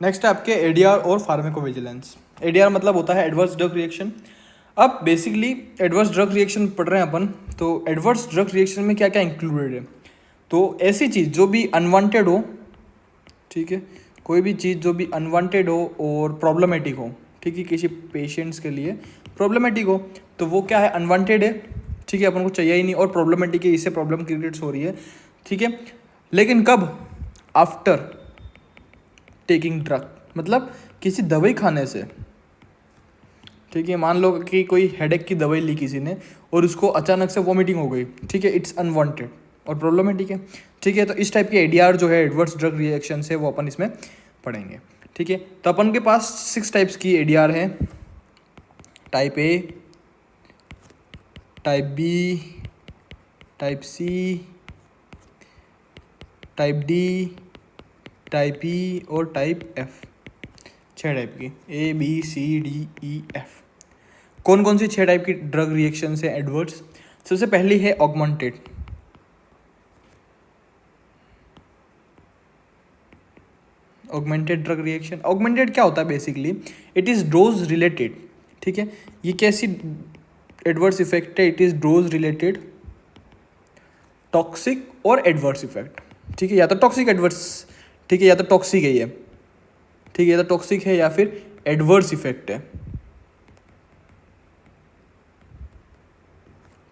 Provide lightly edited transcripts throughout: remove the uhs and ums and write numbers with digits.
Next है आपके ADR और फार्माकोविजिलेंस। एडीआर मतलब होता है एडवर्स ड्रग रिएक्शन। अब बेसिकली एडवर्स ड्रग रिएक्शन पढ़ रहे हैं अपन, तो एडवर्स ड्रग रिएक्शन में क्या क्या इंक्लूडेड है। तो ऐसी चीज़ जो भी अनवांटेड हो, ठीक है, कोई भी चीज़ जो भी अनवांटेड हो और प्रॉब्लमेटिक हो, ठीक है, किसी पेशेंट्स के लिए प्रॉब्लमेटिक हो, तो वो क्या है, अनवांटेड है, ठीक है, अपन को चाहिए ही नहीं, और प्रॉब्लमेटिक है, इससे प्रॉब्लम क्रिएट्स हो रही है, ठीक है। लेकिन कब? आफ्टर टेकिंग ड्रग, मतलब किसी दवाई खाने से, ठीक है। मान लो कि कोई हेडेक की दवाई ली किसी ने और उसको अचानक से वॉमिटिंग हो गई, ठीक है, इट्स अनवांटेड और प्रॉब्लमेटिक है, ठीक है। तो इस टाइप के एडीआर जो है एडवर्स ड्रग रिएक्शन है वो अपन इसमें पढ़ेंगे, ठीक है। तो अपन के पास 6 टाइप्स की एडीआर है। Type A, type B, type C, type D, type E और टाइप एफ। 6 टाइप की, A B C D E F. कौन कौन सी 6 टाइप की ड्रग रिएक्शन है एडवर्स? सबसे पहली है augmented. Augmented drug reaction, augmented क्या होता है basically? It is dose related, ठीक है। ये कैसी एडवर्स इफेक्ट है? It is dose related toxic और एडवर्स इफेक्ट, ठीक है। या तो टॉक्सिक एडवर्स, ठीक है, या तो टॉक्सिक है ये, ठीक है, या तो टॉक्सिक है या फिर एडवर्स इफेक्ट है,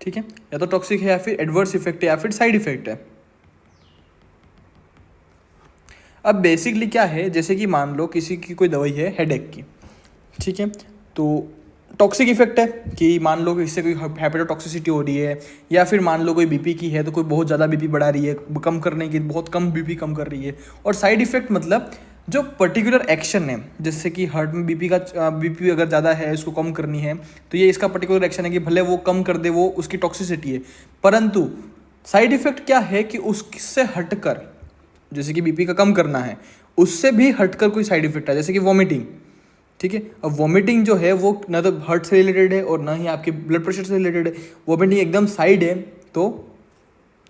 ठीक है, या तो टॉक्सिक है या फिर एडवर्स इफेक्ट है या फिर साइड इफेक्ट है। अब बेसिकली क्या है, जैसे कि मान लो किसी की कोई दवाई है हेडेक की, ठीक है, तो टॉक्सिक इफेक्ट है कि मान लो कि इससे कोई हेपेटोटॉक्सिसिटी हो रही है, या फिर मान लो कोई बीपी की है तो कोई बहुत ज़्यादा बीपी बढ़ा रही है, कम करने की बहुत कम बीपी कम कर रही है। और साइड इफेक्ट मतलब जो पर्टिकुलर एक्शन है, जैसे कि हार्ट में बीपी अगर ज़्यादा है, उसको कम करनी है, तो ये इसका पर्टिकुलर एक्शन है कि भले वो कम कर दे, वो उसकी टॉक्सिसिटी है। परंतु साइड इफेक्ट क्या है कि उससे हटकर, जैसे कि बीपी का कम करना है, उससे भी हटकर कोई साइड इफेक्ट है, जैसे कि वॉमिटिंग, ठीक है। अब वॉमिटिंग जो है वो ना तो हार्ट से रिलेटेड है और ना ही आपके ब्लड प्रेशर से रिलेटेड है, वॉमिटिंग एकदम साइड है, तो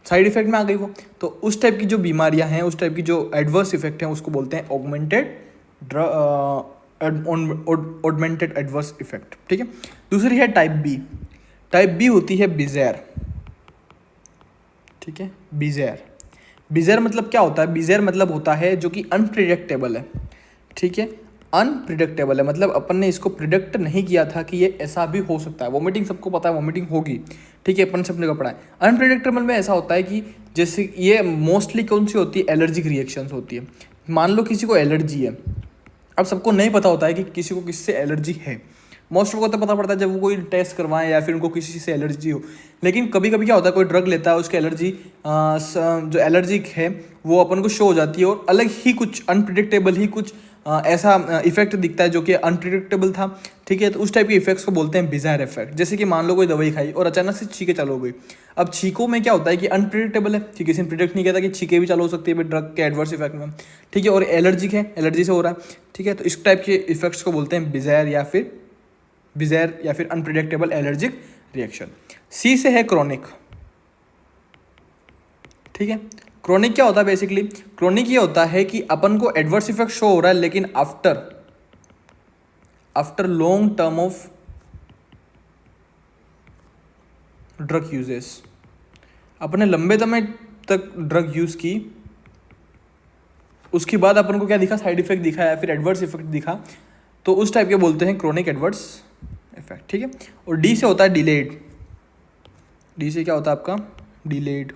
साइड इफेक्ट में आ गई वो। तो उस टाइप की जो बीमारियां हैं, उस टाइप की जो एडवर्स इफेक्ट हैं, उसको बोलते हैं ऑगमेंटेड एडवर्स इफेक्ट, ठीक है। दूसरी है टाइप बी। टाइप बी होती है बिज़ेर, ठीक है, बिज़ेर। बिज़ेर मतलब क्या होता है? बिज़ेर मतलब होता है जो कि अनप्रिडिक्टेबल है, ठीक है, अनप्रिडिक्टेबल है, मतलब अपन ने इसको प्रिडिक्ट नहीं किया था कि ये ऐसा भी हो सकता है। वॉमिटिंग सबको पता है, वॉमिटिंग होगी, ठीक है, अपन सबने का पढ़ा है। अनप्रिडिक्टेबल में ऐसा होता है कि जैसे ये मोस्टली कौन सी होती है? एलर्जिक रिएक्शंस होती है। मान लो किसी को एलर्जी है, अब सबको नहीं पता होता है कि किसी को किससे एलर्जी है। मोस्ट को तो पता पड़ता है जब वो कोई टेस्ट करवाएं या फिर उनको किसी से एलर्जी हो। लेकिन कभी कभी क्या होता है, कोई ड्रग लेता है, उसकी एलर्जी जो एलर्जिक है वो अपन को शो हो जाती है, और अलग ही कुछ अनप्रिडिक्टेबल ही कुछ ऐसा इफेक्ट दिखता है जो कि अनप्रिडिक्टेबल था, ठीक है। तो उस टाइप के इफेक्ट्स को बोलते हैं बिज़ार इफेक्ट। जैसे कि मान लो कोई दवाई खाई और अचानक से छींके चालू हो गई। अब छींकों में क्या होता है कि अनप्रिडिक्टेबल है, ठीक है, किसी ने प्रिडिक्ट नहीं किया था कि छींके भी चालू हो सकती है ड्रग के एडवर्स इफेक्ट में, ठीक है, और एलर्जिक है, एलर्जी से हो रहा है, ठीक है। तो इस टाइप के इफेक्ट्स को बोलते हैं बिज़ार या फिर अनप्रिडिक्टेबल एलर्जिक रिएक्शन। सी से है क्रॉनिक, ठीक है। क्रॉनिक क्या होता है बेसिकली? क्रॉनिक ये होता है कि अपन को एडवर्स इफेक्ट शो हो रहा है, लेकिन after long term of drug uses, अपने लंबे समय तक ड्रग यूज की, उसके बाद अपन को क्या दिखा? साइड इफेक्ट दिखा या फिर एडवर्स इफेक्ट दिखा, तो उस टाइप के बोलते हैं क्रॉनिक एडवर्स इफेक्ट, ठीक है। और डी से होता है डिलेड। डी से क्या होता है आपका? डिलेड।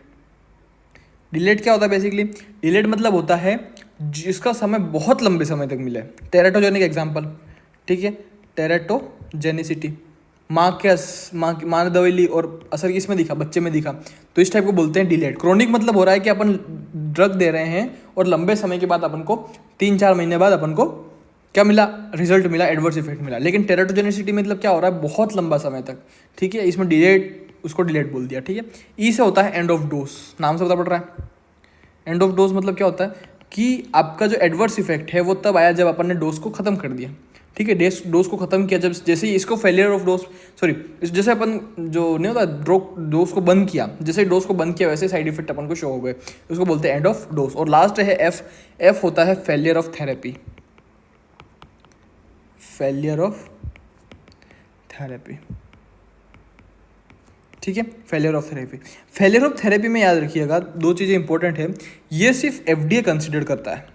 डिलेड क्या होता है बेसिकली? डिलेड मतलब होता है जिसका समय बहुत लंबे समय तक मिले। टेराटोजेनिक एग्जाम्पल, ठीक है, टेराटोजेनिसिटी। माँ ने दवाई ली और असर किसमें दिखा? बच्चे में दिखा, तो इस टाइप को बोलते हैं डिलेड। क्रॉनिक मतलब हो रहा है कि अपन ड्रग दे रहे हैं और लंबे समय के बाद अपन को 3-4 महीने बाद अपन को क्या मिला? रिजल्ट मिला, एडवर्स इफेक्ट मिला। लेकिन टेराटोजेनिसिटी मतलब क्या हो रहा है? बहुत लंबा समय तक, ठीक है, इसमें डिलेड, उसको डिलेड बोल दिया, ठीक है। ई से होता है एंड ऑफ डोज। नाम से पता पड़ रहा है एंड ऑफ डोज मतलब क्या होता है कि आपका जो एडवर्स इफेक्ट है वो तब आया जब अपन ने डोज को खत्म कर दिया, ठीक है। डोज को खत्म किया जब, जैसे ही इसको फेलियर ऑफ डोज, सॉरी, जैसे अपन जो नहीं होता डोज को बंद किया, जैसे डोज को बंद किया वैसे साइड इफेक्ट अपन को शो हो गए, उसको बोलते हैं एंड ऑफ डोज। और लास्ट है एफ। एफ होता है failure of therapy, failure of therapy. ठीक है, failure of therapy. Failure of therapy में याद रखिएगा दो चीज़ें इंपॉर्टेंट है, ये सिर्फ एफडीए कंसिडर करता है।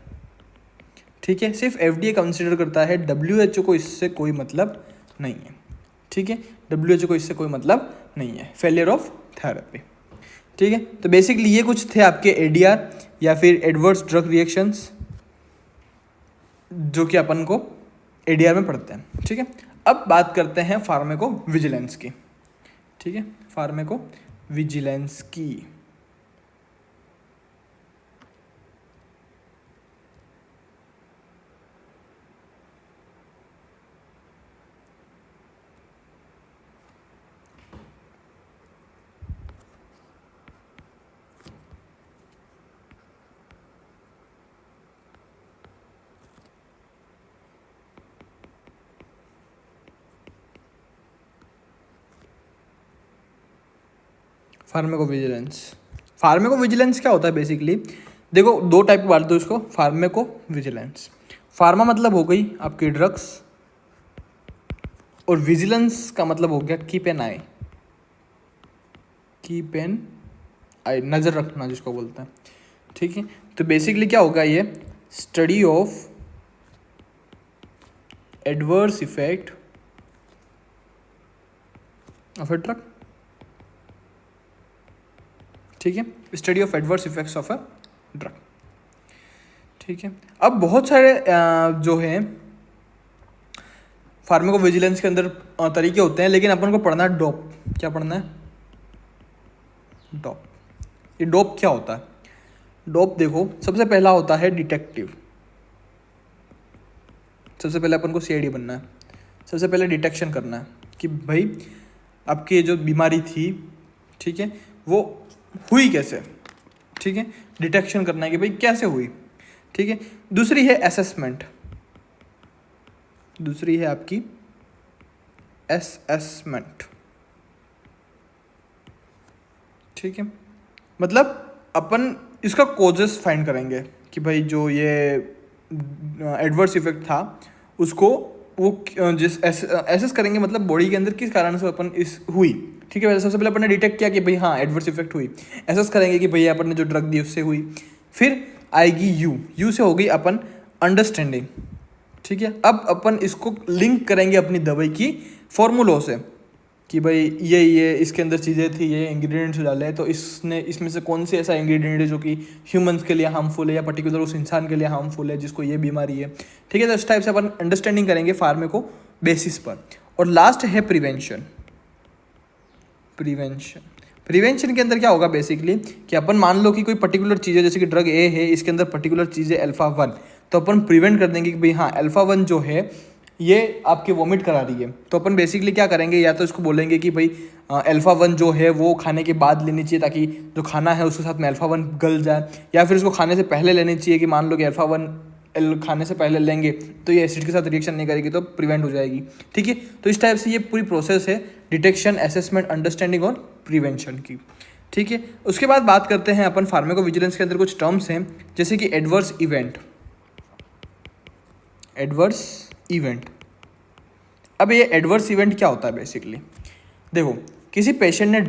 ठीक है, सिर्फ एफडीए कंसिडर करता है, डब्ल्यूएचओ को इससे कोई मतलब नहीं है। ठीक है, डब्ल्यूएचओ को इससे कोई मतलब नहीं है, फेलियर ऑफ थेरेपी। ठीक है, तो बेसिकली ये कुछ थे आपके एडीआर या फिर एडवर्स ड्रग रिएक्शंस जो कि अपन को एडीआर में पढ़ते हैं। ठीक है, अब बात करते हैं फार्मेको विजिलेंस की। ठीक है, फार्मेको विजिलेंस की। फार्मेकोविजिलेंस। फार्मेकोविजिलेंस क्या होता है बेसिकली, देखो दो टाइप की बात दो इसको। फार्मेकोविजिलेंस, फार्मा मतलब हो गई आपकी ड्रग्स, और विजिलेंस का मतलब हो गया keep an eye, keep an eye, नज़र रखना जिसको बोलते हैं। ठीक है, तो बेसिकली क्या होगा, ये study of adverse effect of a drug. ठीक है, study of adverse effects of a drug. ठीक है, अब बहुत सारे जो है फार्माकोविजिलेंस के अंदर तरीके होते हैं, लेकिन अपन को पढ़ना है डोप। क्या पढ़ना है, डोप। ये डोप क्या होता है, डोप देखो सबसे पहला होता है डिटेक्टिव। सबसे पहले अपन को सीआईडी बनना है, सबसे पहले डिटेक्शन करना है कि भाई आपकी ये जो बीमारी थी, ठीक है, वो हुई कैसे। ठीक है, डिटेक्शन करना है कि भाई कैसे हुई। ठीक है, दूसरी है असेसमेंट, दूसरी है आपकी असेसमेंट। ठीक है, मतलब अपन इसका कॉजेस फाइंड करेंगे कि भाई जो ये एडवर्स इफेक्ट था उसको वो जिस एसेस करेंगे, मतलब बॉडी के अंदर किस कारण से अपन इस हुई। ठीक है, सबसे पहले अपन ने डिटेक्ट किया कि भाई हाँ एडवर्स इफेक्ट हुई, एसेस करेंगे कि भैया अपन ने जो ड्रग दी उससे हुई। फिर आएगी यू से हो गई अपन अंडरस्टैंडिंग। ठीक है, अब अपन इसको लिंक करेंगे अपनी दवाई की फॉर्मूलों से कि भाई ये इसके अंदर चीज़ें थी, ये इंग्रेडिएंट्स डाले, तो इसमें से कौन से ऐसा इंग्रेडिएंट है जो कि ह्यूमंस के लिए हार्मफुल है या पर्टिकुलर उस इंसान के लिए हार्मफुल है जिसको ये बीमारी है। ठीक है, तो इस टाइप से अपन अंडरस्टैंडिंग करेंगे फार्मेको बेसिस पर। और लास्ट है प्रिवेंशन। प्रिवेंशन के अंदर क्या होगा बेसिकली कि अपन मान लो कि कोई पर्टिकुलर चीज़ है, जैसे कि ड्रग ए है, इसके अंदर पर्टिकुलर चीज़ है अल्फा 1, तो अपन प्रिवेंट कर देंगे कि भाई हाँ अल्फा 1 जो है ये आपके वॉमिट करा रही है, तो अपन बेसिकली क्या करेंगे, या तो इसको बोलेंगे कि भाई अल्फा 1 जो है वो खाने के बाद लेनी चाहिए ताकि जो खाना है उसके साथ में अल्फा 1 गल जाए, या फिर इसको खाने से पहले लेनी चाहिए कि मान लो कि अल्फा 1 खाने से पहले लेंगे तो ये एसिड के साथ रिएक्शन नहीं करेगी तो प्रिवेंट हो जाएगी। ठीक है, तो इस टाइप से ये पूरी प्रोसेस है डिटेक्शन, असेसमेंट, अंडरस्टैंडिंग और प्रिवेंशन की। ठीक है, उसके बाद बात करते हैं अपन फार्माकोविजिलेंस के अंदर कुछ टर्म्स हैं, जैसे कि एडवर्स इवेंट। एडवर्स इवेंट, अब ये एडवर्स इवेंट क्या होता है बेसिकली, देखो किसी पेशेंट ने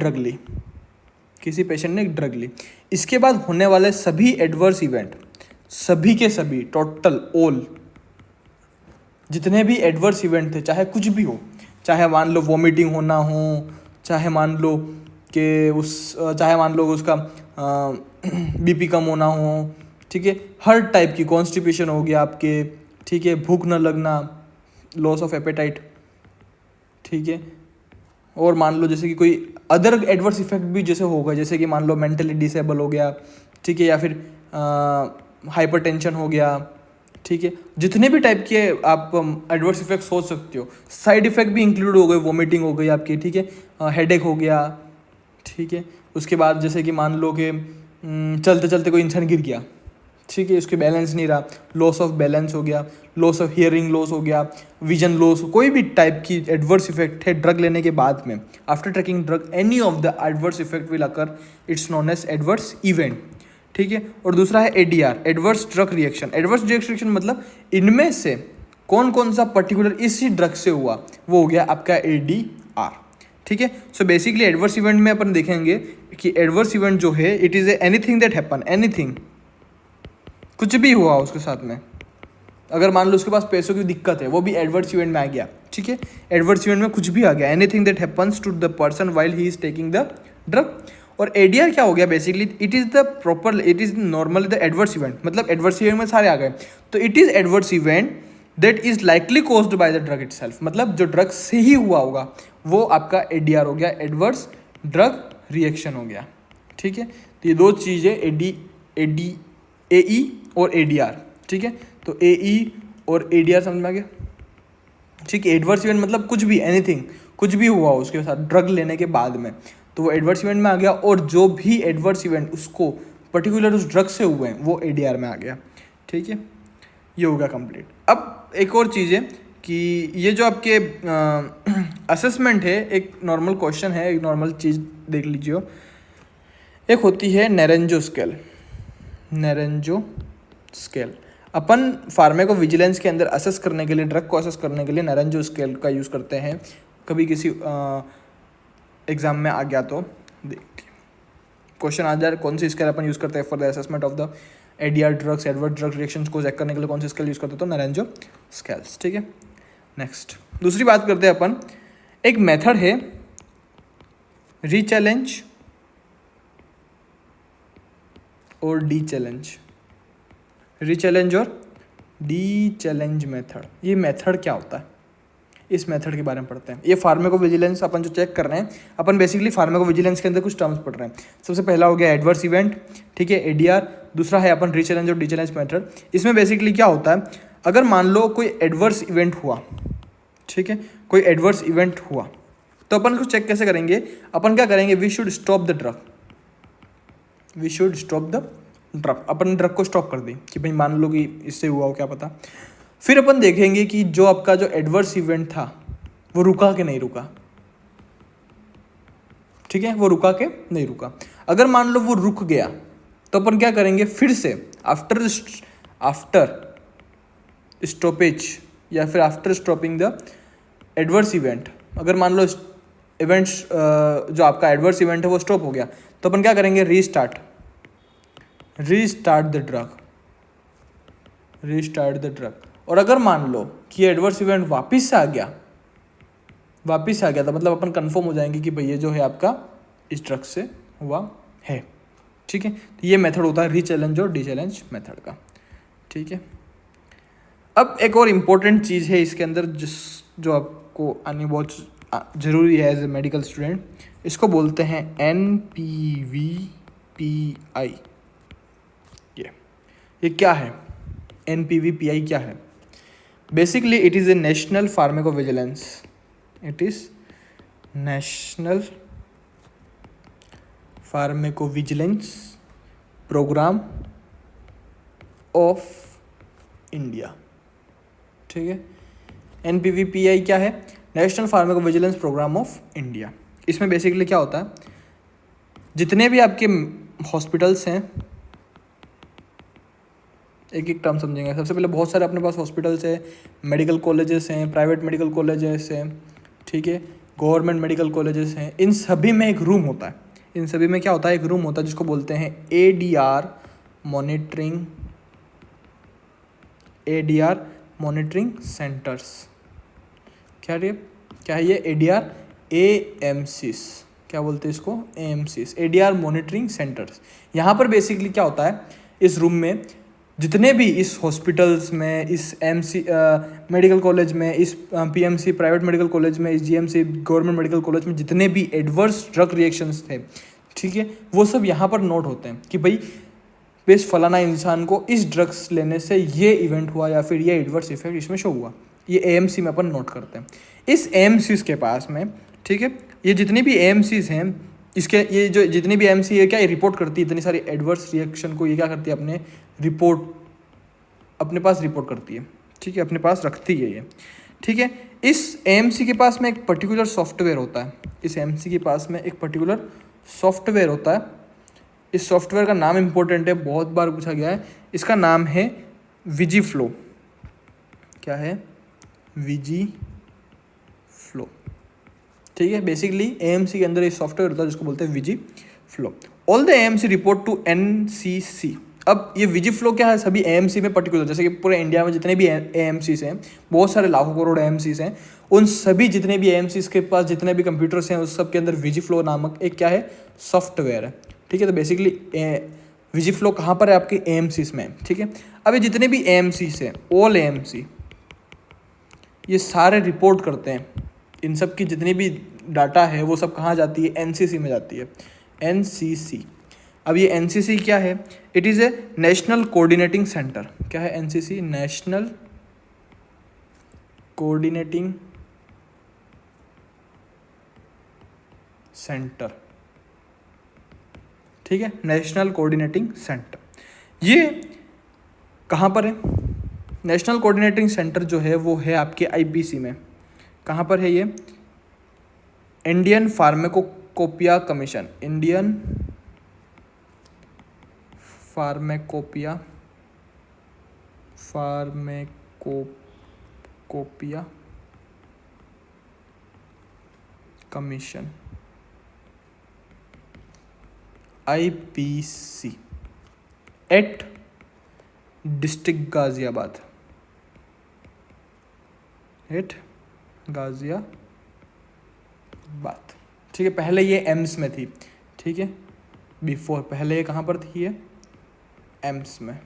ड्रग ली, इसके बाद होने वाले सभी एडवर्स इवेंट, सभी के सभी टोटल ऑल जितने भी एडवर्स इवेंट थे, चाहे कुछ भी हो, चाहे मान लो वॉमिटिंग होना हो, चाहे मान लो उसका बीपी कम होना हो, ठीक है, हर टाइप की कॉन्स्टिपेशन हो गया आपके, ठीक है, भूख न लगना, लॉस ऑफ एपेटाइट, ठीक है, और मान लो जैसे कि कोई अदर एडवर्स इफेक्ट भी जैसे होगा, जैसे कि मान लो मेंटली डिसेबल हो गया, ठीक है, या फिर हाइपरटेंशन हो गया, ठीक है, जितने भी टाइप के आप एडवर्स इफेक्ट सोच सकते हो, साइड इफेक्ट भी इंक्लूड हो गए, वोमिटिंग हो गई आपकी, ठीक है, हेडेक हो गया, ठीक है, उसके बाद जैसे कि मान लो कि चलते चलते कोई इंसान गिर गया, ठीक है, उसके बैलेंस नहीं रहा, लॉस ऑफ बैलेंस हो गया, लॉस ऑफ हियरिंग लॉस हो गया, विजन लॉस, कोई भी टाइप की एडवर्स इफेक्ट है ड्रग लेने के बाद में, after taking drug any of the adverse effect will occur, it's known as adverse event. ठीक है, और दूसरा है ADR, adverse drug reaction. Adverse drug reaction मतलब इनमें से कौन कौन सा पर्टिकुलर इसी ड्रग से हुआ, वो हो गया आपका ADR। ठीक है, सो बेसिकली एडवर्स इवेंट में अपन देखेंगे कि एडवर्स इवेंट जो है it is anything that happen, anything, कुछ भी हुआ उसके साथ में। अगर मान लो उसके पास पैसों की दिक्कत है, वो भी एडवर्स इवेंट में आ गया। ठीक है, एडवर्स इवेंट में कुछ भी आ गया, anything that happens to the person while he is taking the drug. और ADR क्या हो गया, basically it is the proper, it is normally the adverse event, मतलब एडवर्स इवेंट में सारे आ गए, तो it is adverse event that is likely caused by the drug itself, मतलब जो ड्रग से ही हुआ होगा वो आपका ADR हो गया, एडवर्स ड्रग रिएक्शन हो गया। ठीक है, तो ये दो चीज़ें AE और ADR। ठीक है, तो AE और ADR समझ में आ गया। ठीक है, एडवर्स इवेंट मतलब कुछ भी, एनीथिंग, कुछ भी हुआ उसके साथ ड्रग लेने के बाद में, तो वो एडवर्स इवेंट में आ गया। और जो भी एडवर्स इवेंट उसको पर्टिकुलर उस ड्रग से हुए हैं वो ADR में आ गया। ठीक है, ये हो गया कंप्लीट। अब एक और चीज़ है कि ये जो आपके असेसमेंट है, एक नॉर्मल क्वेश्चन है, एक नॉर्मल चीज़ देख लीजिए। एक होती है नैरेंजो स्केल। नैरेंजो स्केल अपन फार्मेको विजिलेंस के अंदर असेस करने के लिए, ड्रग को असेस करने के लिए नैरेंजो स्केल का यूज़ करते हैं। कभी किसी एग्ज़ाम में आ गया तो क्वेश्चन आ जाए कौन सी स्केल अपन यूज़ करते हैं for the assessment of the ADR drugs, adverse drug reactions को चेक करने के लिए कौन सी स्केल यूज़ करते हैं, तो नैरेंजो स्केल्स। ठीक है, नेक्स्ट दूसरी बात करते हैं अपन। एक मेथड है रीचैलेंज और डी चैलेंज, रीचैलेंज और डी चैलेंज मेथड। ये मेथड क्या होता है, इस मेथड के बारे में पढ़ते हैं। ये फार्मेको विजिलेंस अपन जो चेक कर रहे हैं, अपन बेसिकली फार्मेको विजिलेंस के अंदर कुछ टर्म्स पढ़ रहे हैं। सबसे पहला हो गया एडवर्स इवेंट, ठीक है, ADR। दूसरा है अपन रीचैलेंज और डी चैलेंज मेथड। इसमें बेसिकली क्या होता है, अगर मान लो कोई एडवर्स इवेंट हुआ, ठीक है, कोई एडवर्स इवेंट हुआ, तो अपन को चेक कैसे करेंगे, अपन क्या करेंगे, we should stop the drug, we should stop the drug. अपन ड्रग को स्टॉप कर दी कि भाई मान लो कि इससे हुआ हो क्या पता। फिर अपन देखेंगे कि जो आपका जो एडवर्स इवेंट था वो रुका कि नहीं रुका। ठीक है, वो रुका के नहीं रुका। अगर मान लो वो रुक गया तो अपन क्या करेंगे, फिर से आफ्टर स्टॉपेज या फिर after stopping the adverse event, अगर मान लो इवेंट्स जो आपका एडवर्स इवेंट है वो स्टॉप हो गया, तो अपन क्या करेंगे, रीस्टार्ट द ड्रग। और अगर मान लो कि एडवर्स इवेंट वापस आ गया तो मतलब अपन कंफर्म हो जाएंगे कि भाई ये जो है आपका इस ड्रग से हुआ है। ठीक है, तो ये मेथड होता है रीचैलेंज और डी चैलेंज मेथड का। ठीक है, अब एक और इम्पोर्टेंट चीज़ है इसके अंदर जो आपको आनी बहुत ज़रूरी है एज ए मेडिकल स्टूडेंट, इसको बोलते हैं NPVPI। ये क्या है, NPVPI क्या है? Basically it is a national pharmacovigilance, it is national pharmacovigilance programme of India. ठीक है, NPVPI क्या है, national pharmacovigilance programme of India. इसमें बेसिकली क्या होता है, जितने भी आपके हॉस्पिटल्स हैं, एक एक टर्म समझेंगे। सबसे पहले बहुत सारे अपने पास हॉस्पिटल्स हैं, मेडिकल कॉलेजेस हैं, प्राइवेट मेडिकल कॉलेजेस हैं, ठीक है, गवर्नमेंट मेडिकल कॉलेजेस हैं। इन सभी में एक रूम होता है, इन सभी में क्या होता है, एक रूम होता है जिसको बोलते हैं ADR मॉनिटरिंग सेंटर्स। क्या है ये ADR AMCs, क्या बोलते हैं इसको, AMCs, ADR मॉनिटरिंग सेंटर्स। यहाँ पर बेसिकली क्या होता है, इस रूम में जितने भी इस हॉस्पिटल्स में, इस मेडिकल कॉलेज में, इस PMC प्राइवेट मेडिकल कॉलेज में, इस GMC गवर्नमेंट मेडिकल कॉलेज में जितने भी एडवर्स ड्रग रिएक्शंस थे, ठीक है, वो सब यहाँ पर नोट होते हैं कि भाई बेस फलाना इंसान को इस ड्रग्स लेने से ये इवेंट हुआ या फिर ये एडवर्स इफेक्ट इसमें शो हुआ। ये AMC में अपन नोट करते हैं। इस AMCs के पास में, ठीक है, ये जितनी भी AMCs हैं, इसके ये जो जितनी भी AMC है क्या, ये रिपोर्ट करती है इतनी सारी एडवर्स रिएक्शन को, ये क्या करती है, अपने पास रिपोर्ट करती है। ठीक है, अपने पास रखती है ये। ठीक है, इस AMC के पास में एक पर्टिकुलर सॉफ्टवेयर होता है, इस AMC के पास में एक पर्टिकुलर सॉफ्टवेयर होता है। इस सॉफ्टवेयर का नाम इंपॉर्टेंट है, बहुत बार पूछा गया है। इसका नाम है विजीफ्लो। क्या है, विजी फ्लो। ठीक है, बेसिकली एएमसी के अंदर एक सॉफ्टवेयर होता है जिसको बोलते हैं VigiFlow. All the AMC report to NCC. अब ये विजी फ्लो क्या है, सभी एएमसी में पर्टिकुलर, जैसे कि पूरे इंडिया में जितने भी एएमसीज हैं, बहुत सारे लाखों करोड़ एएमसीज हैं, उन सभी जितने भी एएमसीज के पास जितने भी कंप्यूटर्स हैं उस सब के अंदर विजी फ्लो नामक एक क्या है, सॉफ्टवेयर है। ठीक है, तो बेसिकली विजी फ्लो कहाँ पर है, आपके एएमसीज में। ठीक है, अब ये जितने भी एएमसीज हैं, ऑल एएमसी, ये सारे रिपोर्ट करते हैं, इन सब की जितनी भी डाटा है वो सब कहाँ जाती है, एनसीसी में जाती है, एनसीसी। अब ये एनसीसी क्या है, it is a national coordinating centre. क्या है एनसीसी, नेशनल कोऑर्डिनेटिंग सेंटर। ठीक है, नेशनल कोऑर्डिनेटिंग सेंटर, ये कहाँ पर है, नेशनल कोऑर्डिनेटिंग सेंटर जो है वो है आपके आईपीसी में। कहाँ पर है ये, Indian pharmacopoeia commission, Indian pharmacopoeia commission, IPC, at district Ghaziabad, at Ghaziabad. ठीक है, पहले ये एम्स में थी। ठीक है, बिफोर, पहले ये कहाँ पर थी, ये एम्स में,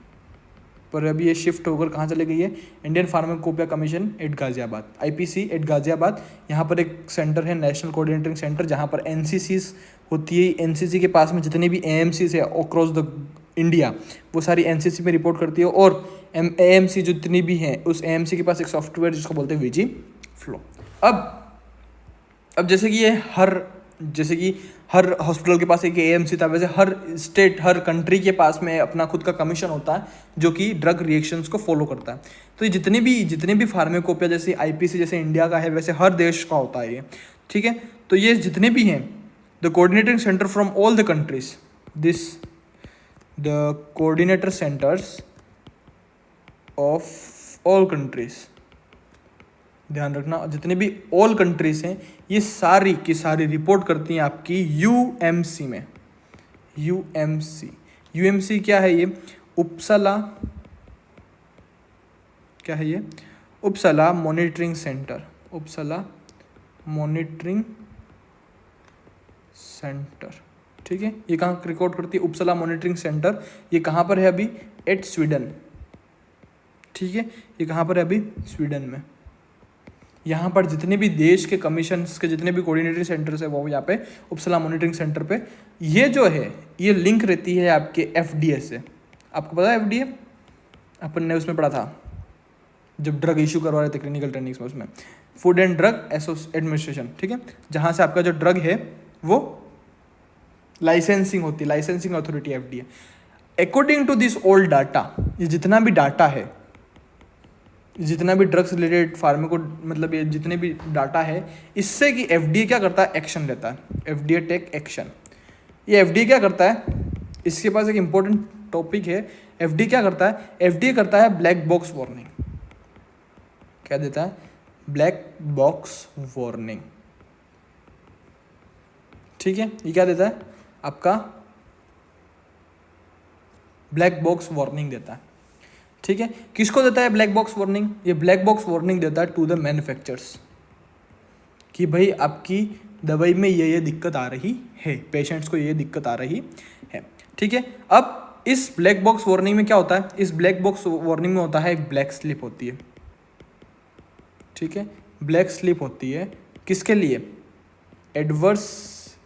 पर अभी ये शिफ्ट होकर कहाँ चले गई है, Indian pharmacopoeia commission at Ghaziabad, IPC at Ghaziabad. यहाँ पर एक सेंटर है, नेशनल कोऑर्डिनेटिंग सेंटर, जहाँ पर एनसीसीज होती है। एनसीसी के पास में जितनी भी एएमसीज है अक्रॉस द इंडिया, वो सारी एनसीसी में रिपोर्ट करती है। और एएमसी जितनी भी हैं, उस एएमसी के पास एक सॉफ्टवेयर जिसको बोलते हैं विजी फ्लो। अब जैसे कि हर हॉस्पिटल के पास एक एएमसी था, वैसे हर स्टेट, हर कंट्री के पास में अपना खुद का कमीशन होता है जो कि ड्रग रिएक्शंस को फॉलो करता है। तो ये जितने भी फार्माकोपिया, जैसे आईपीसी जैसे इंडिया का है, वैसे हर देश का होता है ये। ठीक है, तो ये जितने भी हैं, the coordinating centre from all the countries, the coordinator centres of all countries, ध्यान रखना, जितने भी ऑल कंट्रीज हैं ये सारी की सारी रिपोर्ट करती हैं आपकी यूएमसी में। यूएमसी क्या है, ये उपसला, क्या है ये, उपसला मॉनिटरिंग सेंटर, उपसला मॉनिटरिंग सेंटर। ठीक है, ये कहाँ रिकॉर्ड करती है, उपसला मॉनिटरिंग सेंटर। ये कहाँ पर है अभी, एट स्वीडन। ठीक है, ये कहाँ पर है अभी, स्वीडन में। यहाँ पर जितने भी देश के कमीशंस के जितने भी कोऑर्डिनेटिंग सेंटर्स है वो यहाँ पे उपसला मॉनिटरिंग सेंटर पे, ये जो है ये लिंक रहती है आपके एफडीए से। आपको पता है एफडीए, अपन ने उसमें पढ़ा था जब ड्रग इशू करवा रहे थे क्लिनिकल ट्रेनिंग्स में, उसमें फूड एंड ड्रग एडमिनिस्ट्रेशन। ठीक है, जहाँ से आपका जो ड्रग है वो लाइसेंसिंग होती है, licensing authority FDA. According to this old data, ये जितना भी डाटा है, जितना भी ड्रग्स रिलेटेड फार्माको, मतलब ये जितने भी डाटा है, इससे कि एफडीए क्या करता है, एक्शन लेता है, एफडीए टेक एक्शन। ये एफडीए क्या करता है, इसके पास एक इंपॉर्टेंट टॉपिक है। एफडीए क्या करता है, एफडीए करता है ब्लैक बॉक्स वार्निंग। क्या देता है, ब्लैक बॉक्स वार्निंग। ठीक है, ये क्या देता है, आपका ब्लैक बॉक्स वार्निंग देता है। ठीक है, किसको देता है ब्लैक बॉक्स वार्निंग, ये ब्लैक बॉक्स वार्निंग देता है टू द मैन्युफैक्चरर्स, कि भाई आपकी दवाई में ये दिक्कत आ रही है, पेशेंट्स को ये दिक्कत आ रही है। ठीक है, अब इस ब्लैक बॉक्स वार्निंग में क्या होता है, इस ब्लैक बॉक्स वार्निंग में होता है एक ब्लैक स्लिप होती है। ठीक है, ब्लैक स्लिप होती है किसके लिए, एडवर्स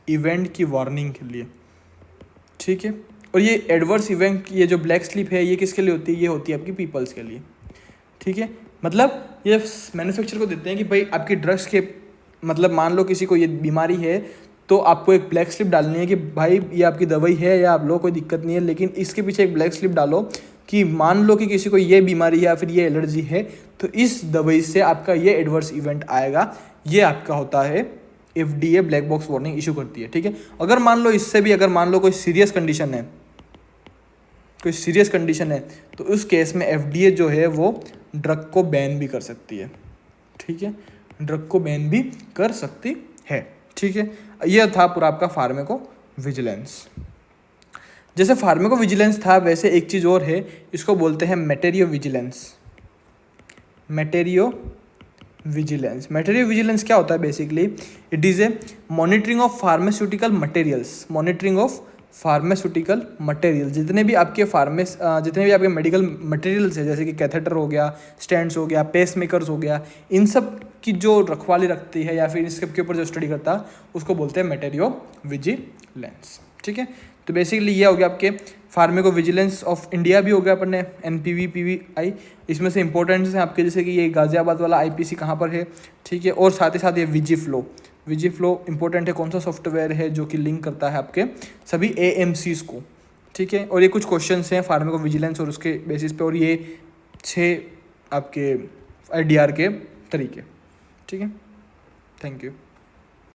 इवेंट की वार्निंग के लिए। ठीक है, और ये एडवर्स इवेंट, ये जो ब्लैक स्लिप है ये किसके लिए होती है, ये होती है आपकी पीपल्स के लिए। ठीक है, मतलब ये मैन्युफैक्चरर को देते हैं कि भाई आपकी ड्रग्स के, मतलब मान लो किसी को ये बीमारी है तो आपको एक ब्लैक स्लिप डालनी है कि भाई ये आपकी दवाई है या आप लोग कोई दिक्कत नहीं है, लेकिन इसके पीछे एक ब्लैक स्लिप डालो कि मान लो कि किसी को ये बीमारी है या फिर ये एलर्जी है तो इस दवाई से आपका ये एडवर्स इवेंट आएगा। ये आपका होता है FDA black box warning issue करती है। ठीक है, अगर मान लो इससे भी अगर मान लो कोई सीरियस कंडीशन है, कोई सीरियस कंडीशन है तो उस केस में एफडीए जो है वो ड्रग को बैन भी कर सकती है। ठीक है, ड्रग को बैन भी कर सकती है। ठीक है, यह था पूरा आपका फार्मेको विजिलेंस। जैसे फार्मेको विजिलेंस था वैसे एक चीज़ और है, इसको बोलते हैं मेटेरियो विजिलेंस। मेटेरियो विजिलेंस क्या होता है basically, it is A monitoring of pharmaceutical materials. Monitoring of pharmaceutical material, जितने भी आपके मेडिकल मटेरियल्स है, जैसे कि कैथेटर हो गया, स्टेंट्स हो गया, पेस मेकर्स हो गया, इन सब की जो रखवाली रखती है या फिर इस सब के ऊपर जो स्टडी करता है उसको बोलते हैं मेटेरियो विजिलेंस। ठीक है, तो बेसिकली ये हो गया आपके फार्मेको विजिलेंस ऑफ इंडिया भी हो गया अपन ने, NPV PVI। इसमें से इंपॉर्टेंट्स हैं आपके, जैसे कि ये गाजियाबाद वाला IPC कहाँ पर है, ठीक है, और साथ ही साथ ये विजिफ्लो इंपॉर्टेंट है, कौन सा सॉफ्टवेयर है जो कि लिंक करता है आपके सभी AMCs को। ठीक है, और ये कुछ क्वेश्चंस हैं फार्मेको विजिलेंस और उसके बेसिस पे, और ये 6 आपके IDR के तरीके। ठीक है, थैंक यू।